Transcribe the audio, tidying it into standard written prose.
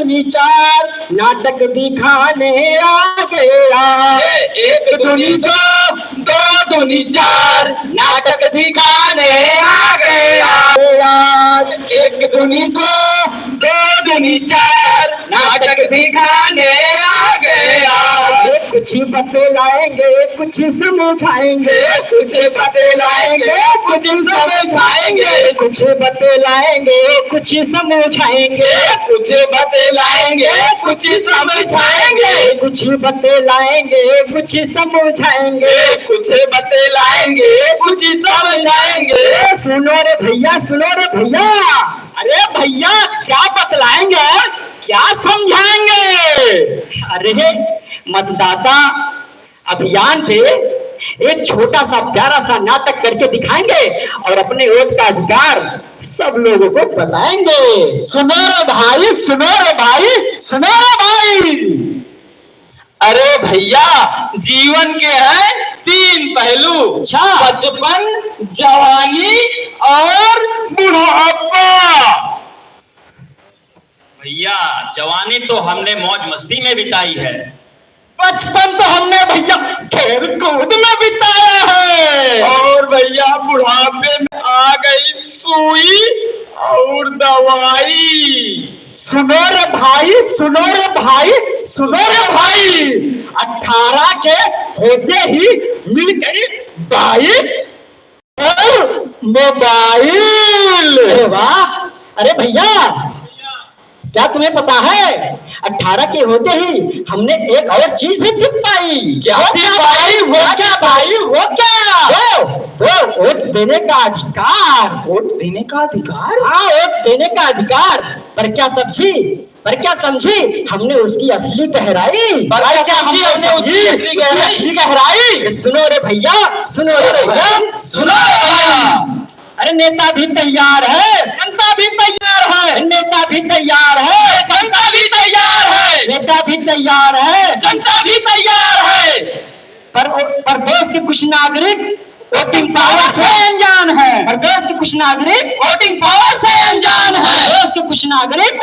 दूनी चार, नाटक दिखाने आ गया। एक दूनी दो, दो दूनी चार, नाटक दिखाने आ गया। आज एक दूनी दो, दो दूनी चार, नाटक दिखाने आ गया। कुछ बतलाएंगे, कुछ समझाएंगे, कुछ बतलाएंगे, कुछ समझाएंगे, कुछ बतलाएंगे, कुछ समझाएंगे, कुछ बतलाएंगे, कुछ समझाएंगे, कुछ बतलाएंगे, कुछ समझाएंगे। कुछ बतलाएंगे, कुछ समझाएंगे। सुनो रे भैया, सुनो रे भैया। अरे भैया, क्या बतलाएंगे, क्या समझाएंगे? अरे मतदाता अभियान पे एक छोटा सा प्यारा सा नाटक करके दिखाएंगे और अपने वोट का अधिकार सब लोगों को बताएंगे। सुनो रे भाई, सुनो रे भाई, सुनो रे भाई। अरे भैया, जीवन के हैं तीन पहलू, बचपन, जवानी और बुढ़ापा। भैया, जवानी तो हमने मौज मस्ती में बिताई है, बचपन तो हमने भैया खेल कूद में बिताया है, और भैया बुढ़ापे में आ गई सुई और दवाई। सुनो रे भाई, सुनो रे भाई, सुनो रे भाई। 18 के होते ही मिल गई बाइक और मोबाइल। अरे वाह! अरे भैया, क्या तुम्हें पता है 18 के होते ही हमने एक और चीज भी दिख पाई। क्या थी भाई? वो क्या भाई? वो क्या? वो वोट देने का अधिकार। वोट देने का अधिकार? हाँ, वोट देने का अधिकार। पर क्या समझी हमने उसकी असली गहराई। गहराई? सुनो रे भैया, सुनो रे भैया, सुनो रे भैया। अरे नेता भी तैयार है, जनता भी तैयार है, नेता भी तैयार है, जनता भी तैयार है, नेता भी तैयार है, जनता भी तैयार है। पर देश के कुछ नागरिक वोटिंग पावर से अनजान है। पर देश के कुछ नागरिक वोटिंग पावर से अनजान है। देश के कुछ नागरिक